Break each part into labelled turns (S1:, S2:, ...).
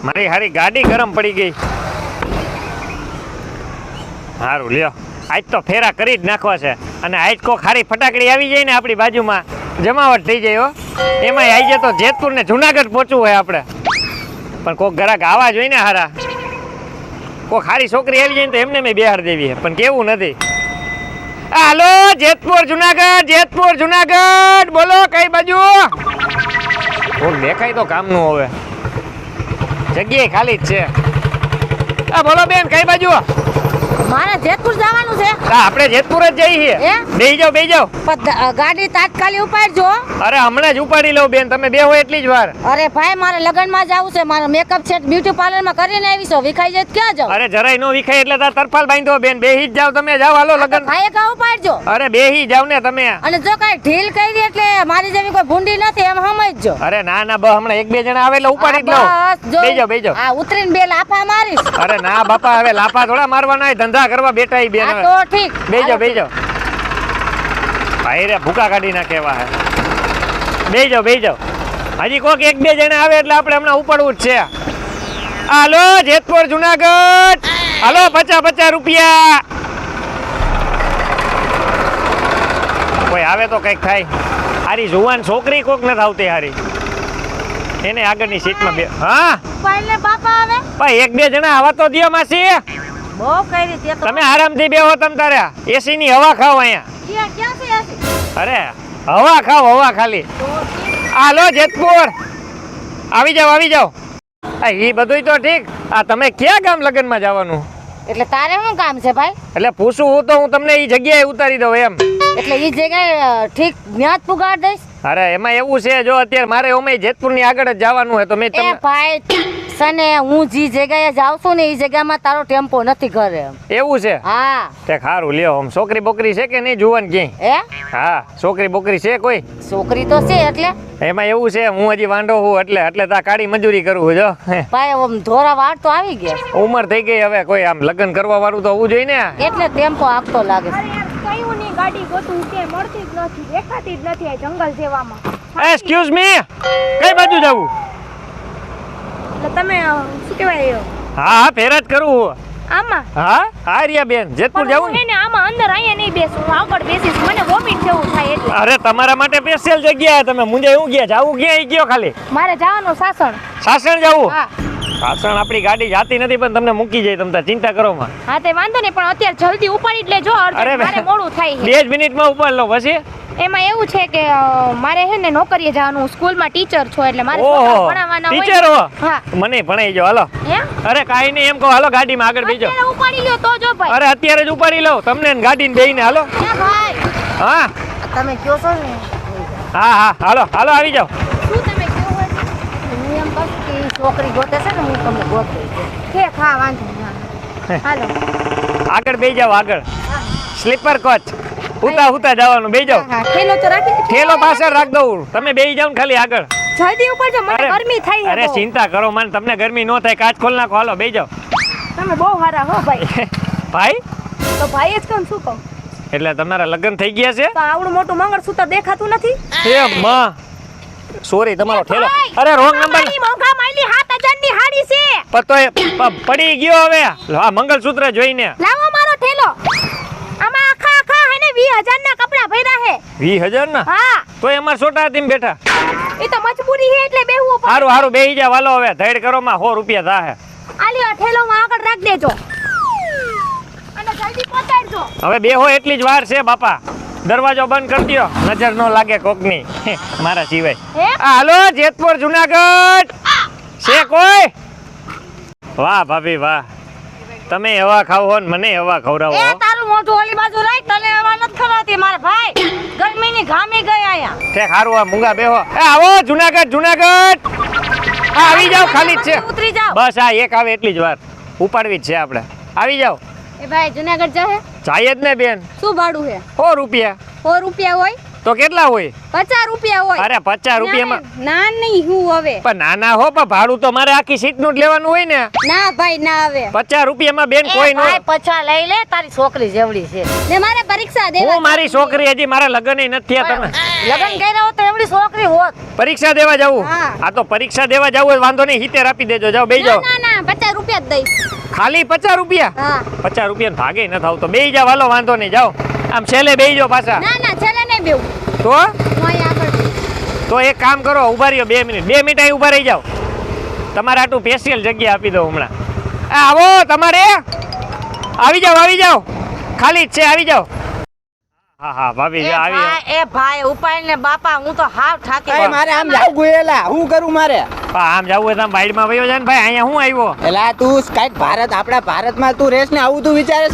S1: મારી હારી ગાડી ગરમ પડી ગઈ. સારું લ્યો, આજ તો ફેરા કરી જ નાખવા છે. અને આજ કોક હારી ફટાકડી આવી જાય ને આપણી બાજુમાં જમાવટ થઈ જાય હો. એમાં આવી તો જેતપુર ને જુનાગઢ પહોંચવું હોય આપણે. પણ કોક ગ્રાહક આવા જોઈએ ને હારા. કોક હારી છોકરી આવી જાય ને તો એમને મેં બિહાર દેવી છે, પણ કેવું નથી. હાલો જેતપુર જુનાગઢ બોલો કઈ બાજુ? કોક દેખાય તો કામનું હવે. જગ્યાએ ખાલી જ છે. બોલો બેન કઈ બાજુ?
S2: મારે જેતપુર જવાનું છે.
S1: આપણે જેતપુર જ જઈએ. બેહી જાઓ.
S2: ગાડી તાત્કાલિક ઉપાડજો.
S1: અરે હમણાં જ ઉપાડી લઉં બેન, તમે બેહો એટલી જ વાર.
S2: અરે ભાઈ મારે લગનમાં જવું છે, મારો મેકઅપ સેટ બ્યુટી પાર્લર માં કરીને આવી છો. વિખાઈ જાય ક્યાં જાવ?
S1: અરે જરાય નો વિખાય એટલે તાર તરફાલ બાંધો બેન. બેહી જ જાવ તમે, જાવ હાલો લગન.
S2: ભાઈ કા ઉપાડજો.
S1: અરે બેહી જાવ ને તમે.
S2: અને જો કઈ ઢીલ કરી એટલે મારી જેવી કોઈ ભૂંડી નથી એમ સમજજો.
S1: અરે ના બસ હમણાં એક બે જણા આવે એટલે ઉપાડી જ લઉં. બેહી જાવ.
S2: આ ઉતરીને બે લાફા મારીશ.
S1: અરે ના બાપા, હવે લાફા થોડા મારવાના, ધંધા કરવા બેઠા ઈ બેન.
S2: તો ઠીક,
S1: બેહી જાવ. ભાઈ રે ભૂકા કાઢી નાખે એવા હે. બેહી જાવ. હજી કોક એક બે જણા આવે એટલે આપણે હમણાં ઉપાડવું જ છે. હાલો જેતપુર જુનાગઢ, હાલો 50 રૂપિયા. કોઈ આવે તો કઈક થાય. હારી જુવાન છોકરી કોક નથી આવતી હારી, એને આગળની સીટમાં બે. હા
S2: પહેલે બાપા આવે.
S1: ભાઈ એક બે જણા આવા તો દિયો માસી.
S2: બહુ કરી તે તો.
S1: તમે આરામથી બેહો. તમ તારે એસી ની હવા ખાઓ અહીંયા.
S2: ક્યાં છે એસી?
S1: અરે હવા ખાઓ, હવા ખાલી. હાલો જેતપુર આવી જાઓ. એ બધું તો ઠીક. આ તમે ક્યાં ગામ લગ્નમાં જવાનું?
S2: એટલે તારે શું કામ છે ભાઈ?
S1: એટલે પૂછું હું તો હું તમને એ જગ્યાએ ઉતારી દઉં એમ.
S2: એટલે એ જગ્યાએ ઠીક ન્યાજ પુગાડ દઈશ.
S1: અરે એમાં એવું છે, જો અત્યારે મારે ઓમે જેતપુર ની આગળ જ જવાનું હોય તો મેં તમને.
S2: ભાઈ સને હું જે જગ્યાએ જાઉં છું ને એ જગ્યામાં તારો ટેમ્પો નથી ઘરે.
S1: એવું છે?
S2: હા
S1: તે ખારું લ્યો. આમ છોકરી બોકરી છે કે નહીં જુવાન ક્યાંય? હા છોકરી બોકરી છે કોઈ?
S2: છોકરી તો છે. એટલે
S1: એમાં એવું છે, હું હજી વાંઢો હું એટલે તા કાળી મજૂરી કરું જો.
S2: ભાઈ આમ ધોરા વાળ તો આવી ગયા.
S1: ઉંમર થઈ ગઈ હવે, કોઈ આમ લગ્ન કરવા વાળું તો હોવું જોઈએ ને.
S2: એટલે ટેમ્પો આપતો લાગે છે.
S3: કયું ની ગાડી ગોતું કે મળતી જ નથી, દેખાતી જ નથી આ જંગલ જેવામાં.
S1: એક્સક્યુઝ મી, કઈ બાજુ જવું?
S3: એટલે તમે શું કહેવાય
S1: હા ફેરા જ કરું.
S3: આમાં?
S1: હા રિયા બેન, જેતપુર જવું ને?
S3: આમાં અંદર અહીંયા નહીં બેસું, આગળ બેસીશ. મને વોમિટ જેવું થાય એટલે.
S1: અરે તમારા માટે સ્પેશિયલ જગ્યા. તમે મુંજે હું ગયા જાવું ક્યાં ગયો? ખાલી
S3: મારે જવાનું
S1: સાસણ જવું?
S3: હા.
S1: સાસણ આપણી ગાડી જાતી નથી, પણ તમને મૂકી જાય. તમે ચિંતા કરો માં.
S3: હા તે વાંધો નહીં, પણ અત્યારે જલ્દી ઉપાડી જ લેજો. મારે મોડું થાય છે.
S1: 2 મિનિટમાં ઉપાડ લો. પછી
S3: એમાં એવું છે કે મારે હે ને નોકરીએ જવાનું, સ્કૂલમાં ટીચર છો એટલે મારે છોકરા ભણાવવાના હોય.
S1: ટીચર હો?
S3: હા.
S1: મને ભણાઈ જો હાલો. અરે કાઈ નહીં, એમ કહો હાલો ગાડીમાં આગળ બેજો.
S3: અત્યારે ઉપાડી લ્યો તો જો ભાઈ.
S1: અરે અત્યારે જ ઉપાડી લઉં તમને ગાડીને બેહીને. હાલો.
S3: ભાઈ
S1: હા
S2: તમે કયો છો ને?
S1: હા હાલો આવી જાઓ.
S3: શું તમે કેવું હોય?
S2: હું એમ કહું કે છોકરી ગોતે છે ને, હું તમને ગોતું.
S3: ઠીક, હા વાંધો નહીં. હાલો
S1: આગળ બેહી જાઓ. આગળ સ્લીપર કોચ હુતા જવાનું. બેહી જાઓ.
S3: ઠેલો તો રાખી.
S1: ઠેલો પાછળ રાખ દઉં. તમે બેહી જાઓ ને ખાલી આગળ.
S3: જલ્દી ઉપાડજો, મને ગરમી થાય છે.
S1: અરે ચિંતા કરો મને, તમને ગરમી ન થાય. કાચ ખોલ નાખો. હાલો બેહી જાઓ.
S3: તમે બહુ સારા હો ભાઈ.
S1: ભાઈ
S3: તો ભાઈ જ કહું, શું કહું?
S1: એટલે તમારા લગ્ન થઈ ગયા છે?
S3: તો આવડું મોટું મંગળસૂત્ર દેખાતું નથી?
S1: એ માં સોરી, તમારો ઠેલો. અરે રોંગ નંબર.
S3: મારી મોંઘા માઈલી 7000 ની હાડી છે.
S1: પતોય પડી ગયો હવે. આ મંગળસૂત્ર જોઈને.
S3: લાવો મારો ઠેલો. આમાં આખા હે ને 20000 ના કપડા ભર્યા હે.
S1: 20000 ના?
S3: હા.
S1: તો અમાર સોટા હતી બેઠા.
S3: એ તો મજબૂરી હે એટલે બેહવું પડે.
S1: હારું બેહી જા. વાલો હવે ધૈડ કરો માં 100 રૂપિયા થાહે.
S3: આલ્યો ઠેલો માં આગળ રાખ દેજો. અને જલ્દી પહોંચાડજો.
S1: હવે બેહો એટલી જ વાર છે બાપા. દરવાજો બંધ કરી દયો, નજર ન લાગે કોકની મારા સિવાય. હાલો જેતપુર જુનાગઢ છે કોઈ? વાહ ભાભી વાહ, તમે હવા ખાવ હો ને મને હવા ખવડાવો.
S2: એ તારું મોઢું ઓલી બાજુ રાખ, તને હવા નથી ખવડાવતી મારા ભાઈ. ગરમીની ઘામી ગઈ આયા.
S1: તે ખારું આ મૂંગા બેહો. આવો જુનાગઢ. આવી જાવ, ખાલી જ છે.
S2: ઉતરી જાવ.
S1: બસ આ એક આવે એટલી જ વાર. ઉપાડવી જ છે આપણે. આવી જાવ.
S3: એ ભાઈ જુનાગઢ જાહે?
S1: જાય જ ને બેન.
S3: શું ભાડું હે?
S1: 100 રૂપિયા.
S3: 100 રૂપિયા હોય?
S1: તો કેટલા હોય?
S3: 50 રૂપિયા હોય.
S1: અરે 50 રૂપિયામાં
S3: ના નહીં હું હવે.
S1: પણ નાના હો પણ ભાડું તો મારે આખી સીટ નું જ લેવાનું હોય ને.
S3: ના ભાઈ ના હવે.
S1: 50 રૂપિયામાં બેન કોઈ નો.
S2: ભાઈ પછા લઈ લે, તારી છોકરી જેવડી છે.
S3: ને મારે પરીક્ષા દેવા.
S1: હું મારી છોકરી હજી મારા લગ્ન નથી થયા. તમે
S2: લગ્ન કર્યા હોત તો એવડી છોકરી હોત.
S1: પરીક્ષા દેવા જાવું?
S3: હા.
S1: આ તો પરીક્ષા દેવા જાવું હોય વાંધો નહીં, 70 આપી દેજો. જાઓ બેહી જાઓ.
S3: ના ના 50 રૂપિયા જ દઈશ.
S1: ખાલી 50 રૂપિયા?
S3: હા.
S1: 50 રૂપિયા ભાગે ન થાવ તો બેહી જાવ. હાલો વાંધો નહીં, જાઓ. આમ છેલ્લે બેહી જાઓ પાછા.
S3: ના ના છેલ્લે નહીં બેવું.
S1: તો
S3: હું અહીંયા આગળ બેસ.
S1: તો એક કામ કરો, ઉભા રહ્યો 2 મિનિટ. 2 મિનિટ અહીં ઉભા રહી જાઓ. તમારે આટલું સ્પેશિયલ જગ્યા આપી દો હમણાં. આવો તમારે, આવી જાઓ આવી જાઓ, ખાલી જ છે, આવી જાઓ. હા હા ભાભી આવી જાઓ.
S2: એ ભાઈ ઉપાય ને બાપા, હું તો હાવ થાકી
S4: એ મારે આમ જાવ ગયેલા હું કરું મારે
S1: આમ જાવું હોય તો બાઈડમાં વયો જાય ને ભાઈ. અહીંયા હું આવ્યો?
S4: એલા તું કાઈક ભારત આપણા ભારતમાં તું રેસ ને આવું તું વિચારે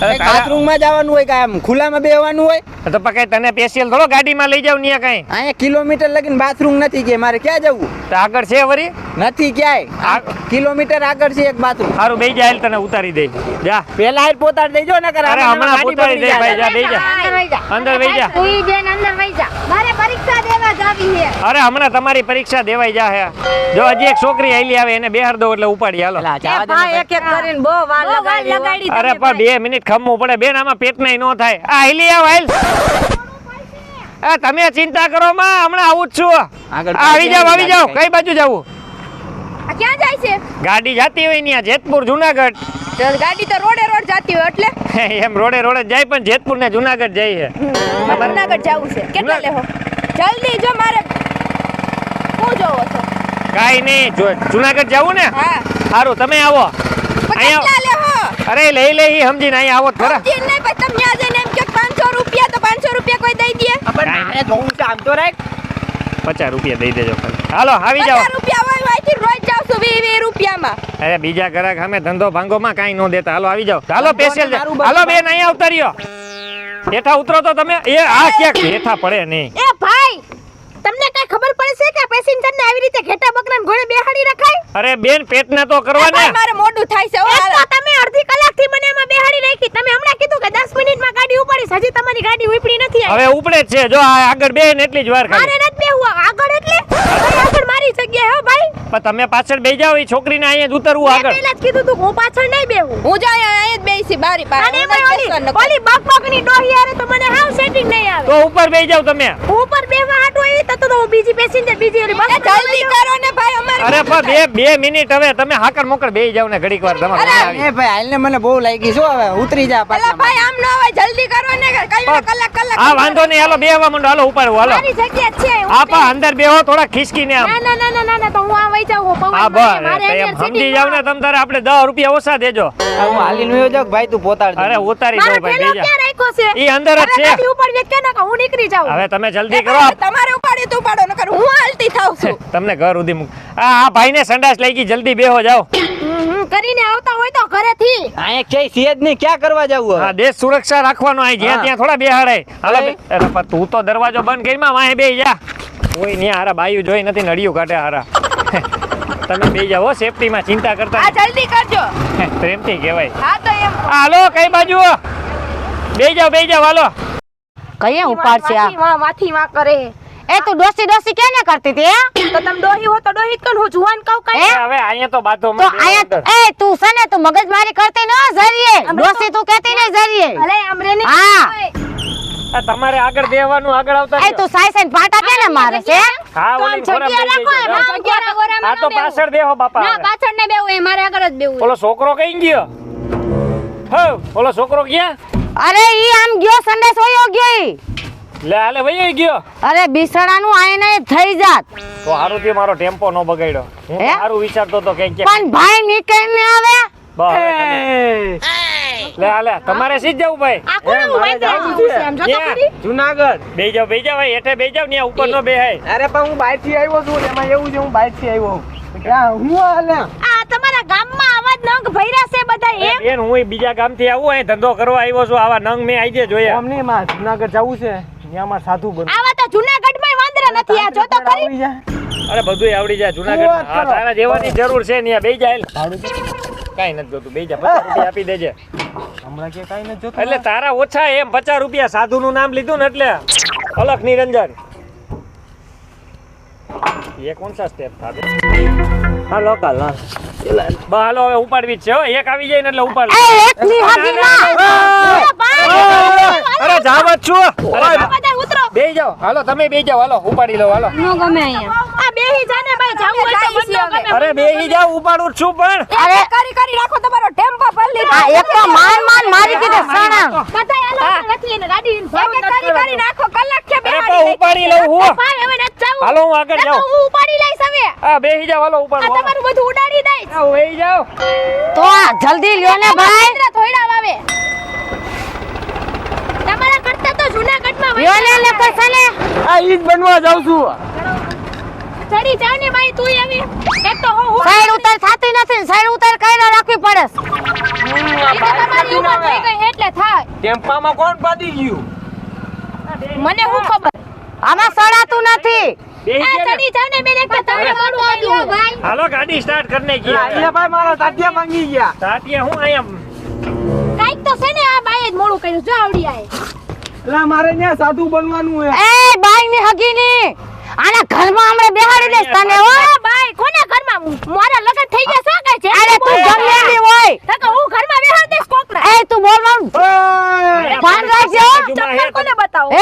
S1: અરે તારા-
S4: બાથરૂમ માં જવાનું હોય કે આમ ખુલ્લામાં બેહવાનું હોય
S1: તો પકાઈ તને સ્પેશિયલ થોડો ગાડીમાં લઈ જાવ ને કઈ?
S4: અહીંયા કિલોમીટર લગીને બાથરૂમ નથી કે મારે ક્યાં જવું
S1: તો આગળ છે વરી?
S4: નથી ક્યાંય કિલોમીટર આગળ છે એક બાથરૂમ
S1: સારું બેહી જા, હાલ તને ઉતારી દઈ. જા.
S4: પેલા હાર પોતાડ દેજો ને કર
S1: અરે હમણાં ઉતારી દે ભાઈ, જા બેહી જા.
S3: અંદર વઈ જા.
S1: અંદર વઈ જા.
S3: તું ઈ બેન અંદર વઈ જા. મારે પરીક્ષા દેવા જાવી છે.
S1: અરે હમણાં તમારી પરીક્ષા દેવાઈ જા હે. જો હજી એક છોકરી આઈલી આવે એને બેહાર દો એટલે ઉપાડી હાલો.
S4: પેલા
S2: એ
S4: જવા દે
S2: ભાઈ
S4: ને
S2: એક એક કરીને બહુ વાર
S3: બહુ વાર
S2: લગાડી
S3: લગાડી.
S1: અરે પણ 2 મિનિટ ખમવું પડે બેન, આમાં પેટનાય નો થાય. આ હાલી આવ હાલ. આ તમે ચિંતા કરો માં, હમણાં આવું જ છું.
S4: આગળ
S1: આવી જાવ આવી જાવ. કઈ બાજુ જાવું?
S3: આ ક્યાં જાય છે?
S1: ગાડી જાતી હોય ને જેતપુર જુનાગઢ.
S3: ગાડી તો રોડે રોડ જાતી હોય એટલે
S1: એમ રોડે રોડે જાય પણ જેતપુર ને જુનાગઢ જાય છે.
S3: જુનાગઢ જાવું છે. કેટલા લેહો? જલ્દી જો મારે. હું જોવો છો?
S1: કાઈ નહીં, જુનાગઢ જાવું ને.
S3: હા.
S1: સારું તમે આવો. અહીંયા
S3: કેટલા લેહો?
S1: અરે લઈ લે ઈ સમજીને અહીંયા આવો તો ખરા.
S3: જીન નહીં પછી તમે ત્યાં જઈને એમ કે 500 રૂપિયા તો 500 રૂપિયા કોઈ દઈ દે.
S4: પણ મારે જોવું છે આમ તો રાખ
S1: 50 રૂપિયા દઈ દેજો ખાલી. હાલો આવી જાઓ.
S3: 50 રૂપિયા હોય વાયથી રોજ જાવ છું 20 રૂપિયામાં.
S1: અરે બીજા ગ્રાહક સામે ધંધો ભાંગોમાં કાંઈ ન દેતા. હાલો આવી જાઓ. હાલો
S4: ધંધો ને
S1: સ્પેશિયલ.
S4: મારું બધું
S1: હાલો બેન અહીંયા ઉતાર્યો. હેઠા ઉતરો તો તમે. એ આ ક્યાંક હેઠા પડે નહીં.
S3: એ ભાઈ તમને કઈ ખબર પડે છે કે પેસેન્જર ને આવી રીતે ઘેટા બકરાને ઘોડે બેહાડી રખાય?
S1: અરે બેન પેટના તો કરવા ને.
S3: ભાઈ, મારે મોડું થાય છે. એક તો તમે અડધી કલાકથી મને એમાં બેહાડી રાખી. તમે હમણાં કીધું કે 10 મિનિટમાં ગાડી ઉપાડીશ. હજી તમારી ગાડી ઉપડી નથી આવી.
S1: હવે ઉપડે જ છે. જો આ આગળ બેન એટલી જ વાર
S3: મારે
S1: ખાલી.
S3: નથી બેહવું આગળ એટલે. ભાઈ, આગળ મારી જગ્યાએ હો ભાઈ.
S1: પણ તમે પાછળ બેસી જાઓ. એ છોકરીને અહીંયા જ ઉતરવું
S3: મેં
S1: આગળ.
S3: પહેલા જ કીધું તું કે હું પાછળ નહીં બેહું. હું જ અહીંયા જ બેસી બારી પાસે. અને એમાં ઓલી બકબકની ડોહી આરે તો મને હાવ સેટિંગ નહીં આવે.
S1: તો ઉપર બેસી જાઓ તમે.
S3: ઉપર બેહવા હાટું આવી તો હું બીજી પેસેન્જર બીજી ઓલી બસ જલ્દી કરો ને ભાઈ અમારે.
S1: અરે પણ બે મિનિટ હવે તમે હાકર મોકર બેસી જાવ ને ઘડીક વાર તમારે આવી.
S4: એ ભાઈ હાલને મને બહુ લાગી શું હવે ઉતરી જા
S3: અલા
S4: પાછા
S3: ભાઈ આમ ન હોય જલ્દી કરો ને કલાક
S1: હા વાંધો નહીં. હાલો બેહવા માંડો. હાલો ઉપાડો. હાલો
S3: મારી જગ્યા છે.
S1: આ પા અંદર બેહો થોડા ખિસકીને આમ.
S3: ના ના ના ના ના તો હું આ વઈ જાઉં. હું પવન
S1: હા
S3: મારે,
S1: બસ
S3: મારે
S1: એમ
S3: અહીંયા
S1: સમજી
S3: sitting
S1: જાવ ને
S3: માં.
S1: તમ તારે આપણે 10 રૂપિયા ઓછા દેજો.
S4: હું હાલીને વયો જાઉં કે ભાઈ તું પોતાડ દે.
S1: અરે ઉતારી
S3: મારો
S1: દો ભાઈ
S3: થેલો
S1: બેજા.
S3: ક્યાં રાખ્યો છે?
S1: ઈ અંદર જ
S3: અરે
S1: છે.
S3: ગાડી ઉપાડવી જ કે ના કે હું નીકળી જાઉં.
S1: હવે તમે જલ્દી
S3: એ
S1: કરો.
S3: ભાઈ, તમારે ઉપાડી તો ઉપાડો નકર હું હાલતી થાઉં છું.
S1: તમને ઘર સુધી મૂક. આ ભાઈને સંડાસ લઈ ગઈ. જલ્દી બેહો જાઓ.
S3: કરીને આવતા હોય તો ઘરેથી.
S4: અહીંયા ક્યાંય છે જ નહીં ક્યાં કરવા જવું
S1: હા
S4: હવે
S1: દેશ સુરક્ષા રાખવાનો આ જ્યાં
S4: હા.
S1: ત્યાં થોડા બેહાડે. હાલો
S4: અરે.
S1: અરે પણ તું તો દરવાજો બંધ કરીમાં વાહે બેહી જા. કોઈ ન્યા હારા બાયું જોઈ નથી નડિયું કાઢે હારા. તમે બેહી જાઓ સેફટીમાં ચિંતા કરતા
S3: આ જલ્દી કરજો.
S1: નહીં. પ્રેમથી કહેવાય.
S3: હા તો એમ
S1: હાલો કઈ બાજુ બેહી જાઓ હાલો.
S2: કઈ ઉપાડ છે આ?
S3: માથી માં કરે.
S2: એ તું ડોસી ડોસી કેને કરતી હતી હે?
S3: તો તમે ડોહી હો તો ડોહી જ કર. હું જુવાન કહું કઈ.
S1: હવે અહીંયા તો બાથો
S2: તો આયા એ તું છે ને તું મગજમારી કરતી ન જરીએ. ડોસી તું કહેતી નહીં જરીએ.
S3: અલે અમરે ની
S2: હા.
S1: તમારે આગળ બેહવાનું આગળ આવતા
S2: એ
S1: રહ્યો.
S2: તું સાઈ સાઈ પાટા કેને મારે છે?
S1: હા
S3: તો આમ
S1: ઓલી ખોરાક
S3: જગ્યા
S1: લઈ
S3: રાખો,
S1: જજો.
S3: આમ જગ્યા ગોરામાં
S1: આ તો
S3: ન બેહવું.
S1: પાછળ બેહો બાપા.
S3: ના પાછળ ને બેવું એ મારે આગળ જ બેવું.
S1: ઓલો છોકરો કઈ ગયો? હો ઓલો છોકરો ક્યાં?
S2: અરે ઈ આમ ગયો સંદેશ હોયો ગયો ઈ.
S1: લે હાલે વયો ગયો.
S2: અરે બિસડાનું આઈને થઈ જાત.
S1: તો હારું થયું મારો ટેમ્પો નો બગાડ્યો. હું તો
S2: હે?
S1: હારું વિચારતો તો કે
S2: પણ ભાઈ નીકળીને આવે.
S1: લે હાલે તમારે સીધ જવું ભાઈ.
S3: આ કોનું વાંદરા જેવું છે આમ જો તો
S1: ક્યાં?
S3: ખરી.
S4: જુનાગઢ
S1: બેહી જાવ ભાઈ હેઠે બેહી જાવ ને ઉપર નો બેહાય.
S4: અરે પણ હું બહાર થી આવ્યો છું એમાં એવું છે હું બહાર થી આવ્યો હું હાલે
S3: આ તમારા ગામમાં આવા જ નંગ ભર્યા છે બધા એમ.
S1: બેન હું બીજા ગામ થી આવું અહીં ધંધો કરવા આવ્યો છું. આવા નંગ મેં આજે જોયા.
S4: અમને માં જુનાગઢ જવું છે ત્યાં માં સાધુ બન
S3: આવા તો જૂનાગઢમાં વાંદરા નથી. આ જો તો ખરી.
S1: અરે બધુંય આવડી જાય જુનાગઢ. હા તારા જેવાની જરૂર છે ને બેહી જાય. કાઈ નથી જોતું બેહી જા. 50 રૂપિયા આપી દેજે.
S4: હમણાં કે કાઈ નથી જોતું
S1: એટલે તારા ઓછા એમ 50 રૂપિયા સાધુ નું નામ લીધું ને એટલે अलग निरंजन ये कौन सा स्टेप था
S4: હા લોકલ હા
S1: બા હાલો હવે ઉપાડવી જ છે હો એક આવી જાય ને એટલે ઉપાડ
S2: એ એકની હાથીમાં
S1: અરે જાવ જ છું
S2: બધા ઉતરો
S1: બેહી જાઓ હાલો તમે બેહી જાઓ હાલો ઉપાડી લો હાલો
S2: નો ગમે અહીંયા આ બેહી જાને ભાઈ જાવું હોય તો બંને ગમે
S1: અરે બેહી જાઓ ઉપાડું જ છું પણ
S3: અરે કરી રાખો તમારો ટેમ્પો ભરી
S2: આ એક તો માન મારી કીધે સાણા
S3: બધા હાલો નથી એને ગાડી કરી નાખો કલાક કે
S1: અરે પણ ઉપાડી લઉં હું
S2: ભાઈ હવે નથી જાવું
S1: હાલો હું આગળ જાઉં
S2: હું ઉપાડી લઈશ હવે
S1: હા બેહી જાઓ હાલો
S3: આ
S1: ઉપાડો
S3: તમારું બધું ઉડાડી દઈશ
S1: હા બેહી જાઓ
S2: તો જલ્દી લ્યો ને ભાઈ
S3: થોડા વાવે તમારા કરતા તો જૂનાગઢમાં
S2: લ્યો ને પૈસાને
S4: આ ઈ જ બનવા જાઉં છું
S3: ચડી જાવ ને ભાઈ તું એવી એક તો હું
S2: સાઈડ ઉતાર થાતી નથી સાઈડ ઉતાર કઈ રાખવી પડે
S3: તમારી ઉંમર થઈ ગઈ એટલે થાય
S4: ટેમ્પામાં કોણ પાડી ગયું
S3: મને હું ખબર
S2: આમાં સડાતું નથી
S1: બેહી
S3: આ
S1: ગયા ને?
S3: ચડી જાવ ને બેન એક તો તમને મોડું આવ્યું ભાઈ
S1: હાલો ગાડી સ્ટાર્ટ કરને કી
S4: અહીંયા ભાઈ મારા તાટિયા માંગી ગયા
S1: તાટિયા હું અહીંયા
S3: કાઈક તો છે ને આ બાઈએ જ મોડું કર્યું જો આવડી આય
S4: એટલે મારે ત્યાં સાધુ બનવાનું હે
S2: એ બાઈ ની હગીની આના ઘરમાં હમણે બેહાડી દઈશ તને હો
S3: બાઈ કોના ઘરમાં મારા લગન થઈ ગયા શું કહે છે
S2: અરે તું ગમેલી હોય
S3: તો હું ઘરમાં બેહાડ દઈશ કોકરા
S2: એ તું બોલવાનું
S4: ઓય!
S2: ભાન રાખજો
S3: ચક્કર કોને બતાવો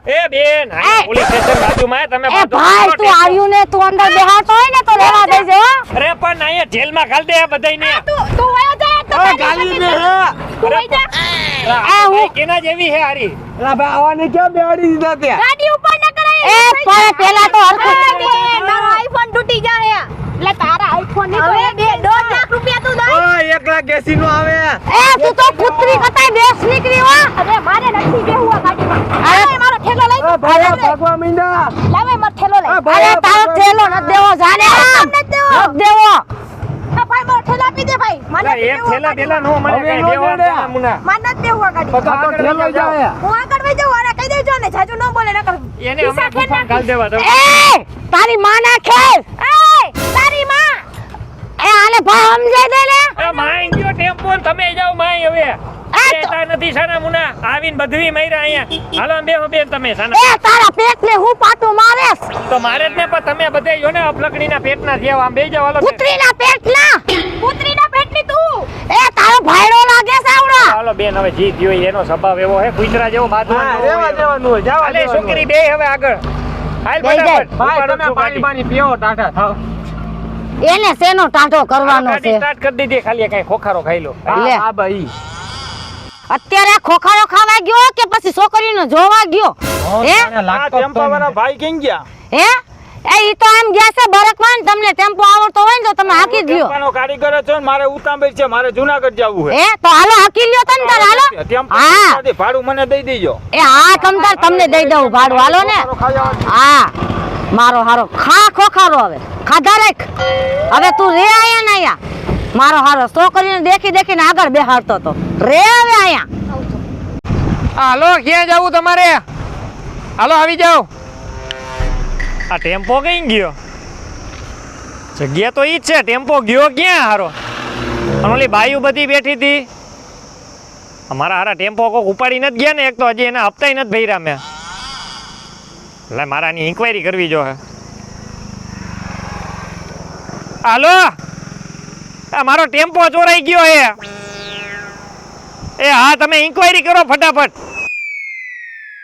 S2: હે
S1: એ બેન આ
S2: એ!
S1: પોલીસ સ્ટેશન બાજુમાં તમે
S2: એ
S1: બાજુ
S2: ભાઈ
S1: કરો
S2: તું
S1: ટેમ્પો.
S2: આવ્યું ને તું અંદર બેહાડતો હોય ને તો રહેવા દેજે હો
S1: અરે પણ અહીંયા જેલમાં ઘાલ દે આ બધાયને
S3: તું વયો જા તો
S4: ઓય, ગાલી દે હે
S3: તું વઈ જા
S1: આ ભાઈ કેના જેવી હે હારી
S4: એટલે ભાઈ આવાને ક્યાં બેહાડી દીધા ત્યાં
S3: ગાડી ઉપર ન કરાય
S2: એ પણ પેલા તો હરખું
S3: મારો આઈફોન તૂટી જાય એટલે તારા આઈફોન ની તો 1.5 લાખ રૂપિયા તું દઈ
S4: ઓય 1 લાખ 80 નો આવે
S2: એ તું તો પુત્રી કતાય દેશ નીકળી હો
S3: અરે મારે નથી બેહું આ ગાડીમાં
S2: અરે,
S3: અરે મારો ઠેલો લઈ
S4: ઓ ભાઈ ભાગવા મીંડા
S3: લાવે મારો ઠેલો લઈ
S2: અરે તારો થેલો ન દેવો જાને
S3: નથી દેવો.
S2: ન દેવો
S3: આ ભાઈ મારો ઠેલો આપી દે ભાઈ મને
S1: અરે એક થેલા પેલા નો મને
S4: હવે
S1: કઈ
S4: નો
S1: દેવા
S4: દે.
S1: મુના
S3: માન નથી બેહું આ ગાડી
S4: બધા તો ઠેલો જાય
S3: હું આગળ વઈ જાઉં અને કહી દેજો ને જાજુ ન બોલે નકર
S1: એને હમણાં તૂફાન ઘાલ દેવા દો
S2: એ તારી માના ખેલ
S3: એ તારી માં
S2: એ આને ભાઈ સમજાઈ દે ને
S1: એ માઈ ગયો ટેમ્પો ને તમે જાઓ માઈ હવે બેટા નથી સાના મુના આવીને બધવી માર્યા અહીંયા હાલો આમ બેહો બેન તમે સાના
S2: એ તારા પેટને હું પાટું મારેસ
S1: તો મારે જ ને પણ તમે બધે જો ને અફલકડીના પેટના થયા આમ બેહી જાઓ હાલો
S2: પુત્રીના પેટના
S3: પુત્રીના પેટની તું
S2: એ તારો ભાઈડો લાગે સાવડો
S1: હાલો બેન હવે જી થયો ઈ એનો સ્વભાવ એવો હે કુતરા જેવો બાંધવાનો
S4: હા
S1: ન હોય.
S4: રેવા દેવાનું હોય જાવા
S1: હાલે
S4: દેવાનું
S1: છોકરી બે હવે આગળ હાલ
S2: બેહી જાય.
S1: ફટાફટ
S4: ભાઈ
S1: ઉપાડો
S4: તમે
S1: છું
S4: પાણી
S1: ગાડી.
S4: પાણી પીઓ ટાટા થાવ
S2: એને શેનો ટાંટો કરવાનો
S1: ગાડી
S2: છે
S1: સ્ટાર્ટ કરી દીધી ખાલી કઈ ખોખારો ખાઈ લો
S2: લે.
S4: હા ભાઈ
S2: અત્યારે ખોખારો ખાવા ગયો કે પછી છોકરીનો જોવા ગયો હે
S4: ભાઈ કેમ ગયા
S2: હે એ ઈ તો આમ ગયા છે બરકવાન તમને ટેમ્પો આવડતો હોય ને તો તમે હાકી જ લ્યો
S5: કારીગર છો ને મારે ઉતાંબેર છે મારે જુનાગઢ જવું
S2: હે તો હાલો હાકી લ્યો તને તાર હાલો હા
S5: ભાડું મને દઈ દેજો
S2: એ હા તમતાર તમને દઈ દઉં ભાડું હાલો ને હા મારો હારો ખા ખોખારો હવે ખાધા રાખ હવે તું રે આયા ને આયા મારો હારો છોકરીને દેખી દેખીને આગળ બેહાડતો તો રે હવે આયા
S1: હાલો ક્યાં જવું તમારે હાલો આવી જાઓ આ ટેમ્પો કઈ ગયો જગ્યા તો ઈ જ છે ટેમ્પો ગયો ક્યાં હારો અને ઓલી બાયુ બધી બેઠી હતી અમારા હારા ટેમ્પો કોક ઉપાડી નથી ગયા ને એક તો હજી એના હપ્તાય નથી ભર્યા મેં એટલે મારાની ઇન્ક્વાયરી કરવી જો હે હાલો આ મારો ટેમ્પો ચોરાઈ ગયો હે એ હા તમે ઇન્ક્વાયરી કરો ફટાફટ